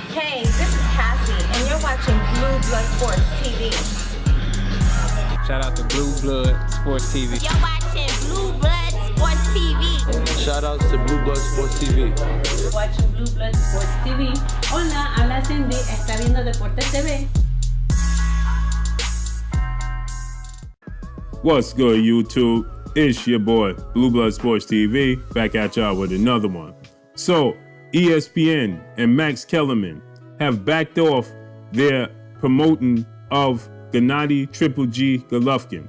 Hey, this is Cassie, and you're watching Blue Blood Sports TV. Shout out to Blue Blood Sports TV. You're watching Blue Blood Sports TV. Shout outs to Blue Blood Sports TV. You're watching Blue Blood Sports TV. Hola, habla Cindy, está viendo Deportes TV. What's good, YouTube? It's your boy, Blue Blood Sports TV, back at y'all with another one. So, ESPN and Max Kellerman have backed off their promoting of Gennady Triple G Golovkin.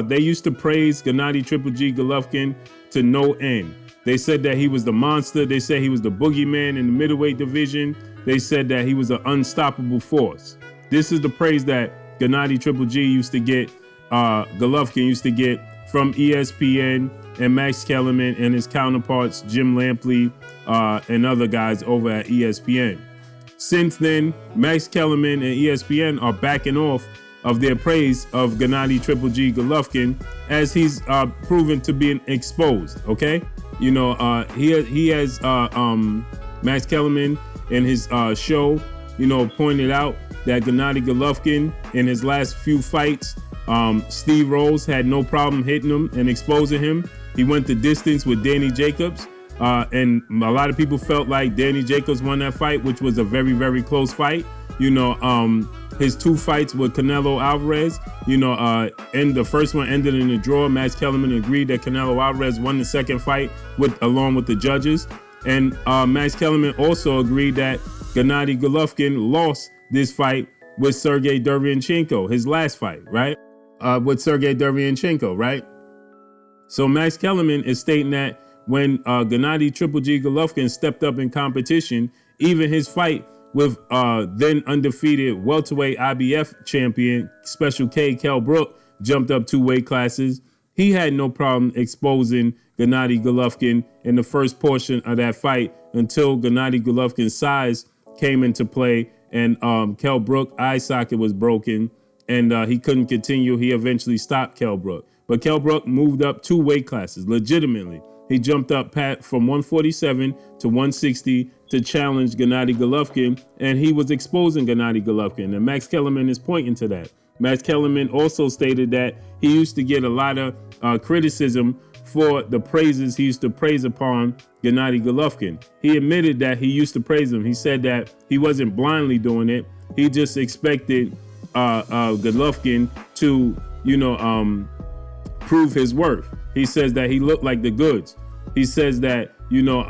They used to praise Gennady Triple G Golovkin to no end. They said that he was the monster. They said he was the boogeyman in the middleweight division. They said that he was an unstoppable force. This is the praise that Gennady Triple G used to get, Golovkin used to get from ESPN and Max Kellerman and his counterparts, Jim Lampley, and other guys over at ESPN. Since then, Max Kellerman and ESPN are backing off of their praise of Gennady Triple G Golovkin as he's proven to be exposed. Okay, you know, he has Max Kellerman in his show, you know, pointed out that Gennady Golovkin in his last few fights, Steve Rolls had no problem hitting him and exposing him. He went the distance with Danny Jacobs, and a lot of people felt like Danny Jacobs won that fight, which was a very, very close fight. You know, his two fights with Canelo Alvarez, you know, and the first one ended in a draw. Max Kellerman agreed that Canelo Alvarez won the second fight along with the judges. And Max Kellerman also agreed that Gennady Golovkin lost this fight with Sergey Derevyanchenko, his last fight, right? With Sergey Derevyanchenko, right? So Max Kellerman is stating that when Gennady Triple G Golovkin stepped up in competition, even his fight with then undefeated welterweight IBF champion Special K Kell Brook jumped up 2 weight classes. He had no problem exposing Gennady Golovkin in the first portion of that fight until Gennady Golovkin's size came into play and Kell Brook eye socket was broken and he couldn't continue. He eventually stopped Kell Brook. But Kell Brook moved up 2 weight classes legitimately. He jumped up from 147 to 160 to challenge Gennady Golovkin, and he was exposing Gennady Golovkin. And Max Kellerman is pointing to that. Max Kellerman also stated that he used to get a lot of criticism for the praises he used to praise upon Gennady Golovkin. He admitted that he used to praise him. He said that he wasn't blindly doing it. He just expected Golovkin to, you know, prove his worth. He says that he looked like the goods. He says that, you know,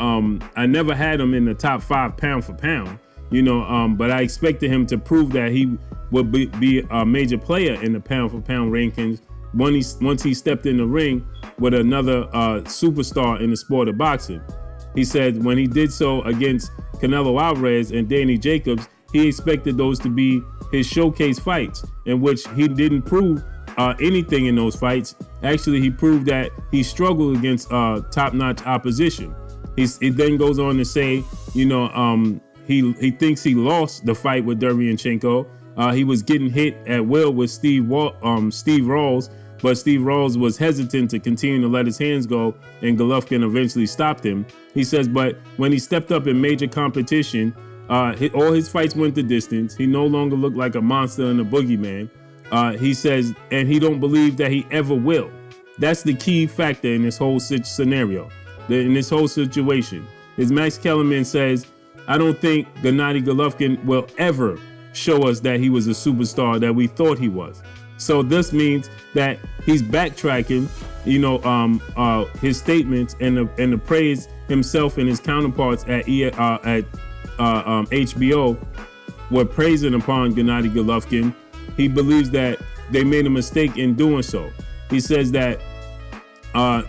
I never had him in the top 5 pound for pound, you know, but I expected him to prove that he would be a major player in the pound for pound rankings once he stepped in the ring with another superstar in the sport of boxing. He said when he did so against Canelo Alvarez and Danny Jacobs, he expected those to be his showcase fights, in which he didn't prove anything in those fights. Actually, he proved that he struggled against top-notch opposition. He then goes on to say, you know, he thinks he lost the fight with Derevyanchenko. He was getting hit at will with Steve Rolls, but Steve Rolls was hesitant to continue to let his hands go, and Golovkin eventually stopped him. He says, but when he stepped up in major competition, all his fights went the distance. He no longer looked like a monster and a boogeyman. He says, and he don't believe that he ever will. That's the key factor in this whole scenario, in this whole situation. Is Max Kellerman says, I don't think Gennady Golovkin will ever show us that he was a superstar that we thought he was. So this means that he's backtracking, you know, his statements and the praise himself and his counterparts at HBO were praising upon Gennady Golovkin. He believes that they made a mistake in doing so. He says that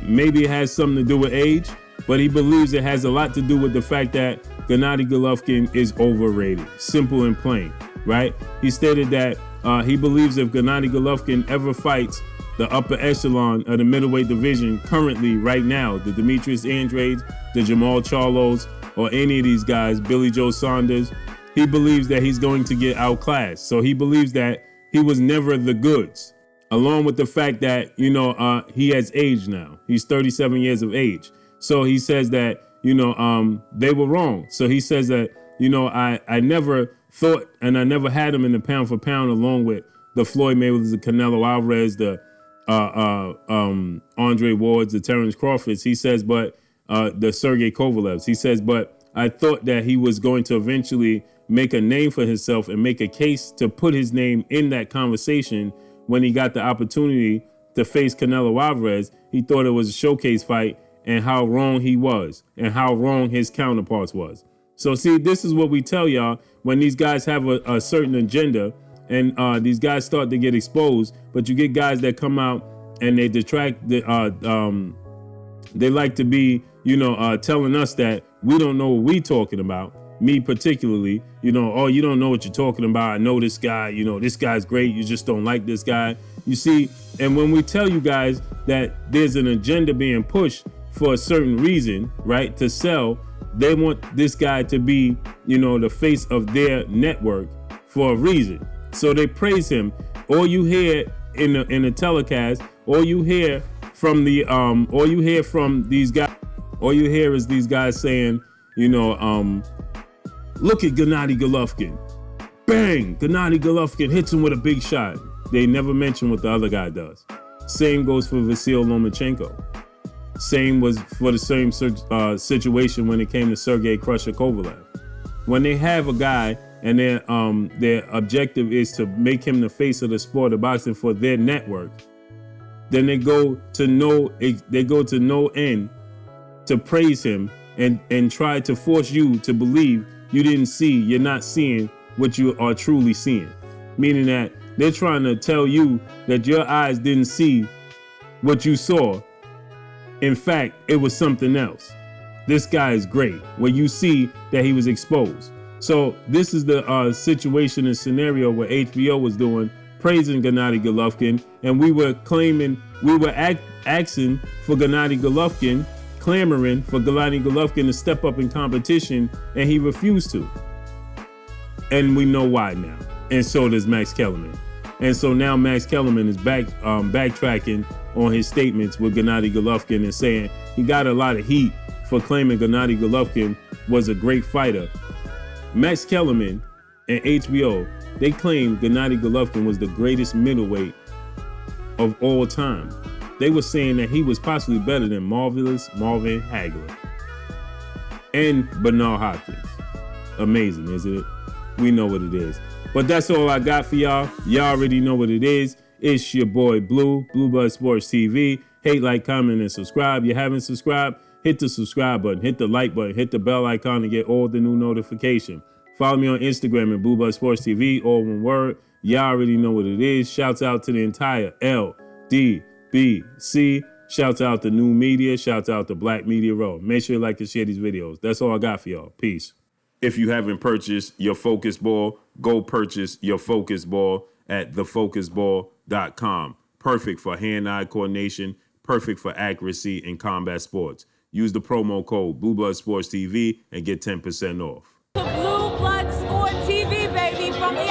maybe it has something to do with age, but he believes it has a lot to do with the fact that Gennady Golovkin is overrated, simple and plain, right? He stated that he believes if Gennady Golovkin ever fights the upper echelon of the middleweight division currently, right now, the Demetrius Andrades, the Jamal Charlos, or any of these guys, Billy Joe Saunders, he believes that he's going to get outclassed. So he believes that he was never the goods, along with the fact that, you know, he has aged now. He's 37 years of age. So he says that, you know, they were wrong. So he says that You know, I never thought, and I never had him in the pound for pound along with the Floyd Mayweathers, the Canelo Alvarez, the Andre Wards, the Terrence Crawfords. He says, but the Sergey Kovalevs. He says, but I thought that he was going to eventually make a name for himself and make a case to put his name in that conversation when he got the opportunity to face Canelo Alvarez. He thought it was a showcase fight, and how wrong he was and how wrong his counterparts was. So see, this is what we tell y'all when these guys have a certain agenda and these guys start to get exposed, but you get guys that come out and they detract, they like to be, telling us that we don't know what we talking about. Me particularly, oh, you don't know what you're talking about. I know this guy, this guy's great. You just don't like this guy. You see, and when we tell you guys that there's an agenda being pushed for a certain reason, right, to sell, they want this guy to be, the face of their network for a reason. So they praise him. All you hear in the telecast, all you hear from these guys, all you hear is these guys saying, look at Gennady Golovkin. Bang! Gennady Golovkin hits him with a big shot. They never mention what the other guy does. Same goes for Vasyl Lomachenko. Same was for the same situation when it came to Sergey Crusher Kovalev. When they have a guy and their objective is to make him the face of the sport of boxing for their network, then they go to no end to praise him and try to force you to believe you're not seeing what you are truly seeing. Meaning that they're trying to tell you that your eyes didn't see what you saw. In fact, it was something else. This guy is great when you see that he was exposed. So this is the situation and scenario where HBO was doing, praising Gennady Golovkin, and we were asking for Gennady Golovkin, clamoring for Gennady Golovkin to step up in competition, and he refused to. And we know why now. And so does Max Kellerman. And so now Max Kellerman is backtracking on his statements with Gennady Golovkin and saying he got a lot of heat for claiming Gennady Golovkin was a great fighter. Max Kellerman and HBO, they claimed Gennady Golovkin was the greatest middleweight of all time. They were saying that he was possibly better than Marvelous Marvin Hagler and Bernard Hopkins. Amazing, isn't it? We know what it is. But that's all I got for y'all. Y'all already know what it is. It's your boy Blue Blood Sports TV. Hate, like, comment, and subscribe. You haven't subscribed? Hit the subscribe button, hit the like button, hit the bell icon to get all the new notifications. Follow me on Instagram at Blue Blood Sports TV, all one word. Y'all already know what it is. Shouts out to the entire LDBC. Shouts out to New Media. Shouts out to Black Media Row. Make sure you like and share these videos. That's all I got for y'all. Peace. If you haven't purchased your Focus Ball, go purchase your Focus Ball at thefocusball.com. Perfect for hand-eye coordination, perfect for accuracy in combat sports. Use the promo code Blue Blood Sports TV and get 10% off. Blue Blood Sport TV, baby, from the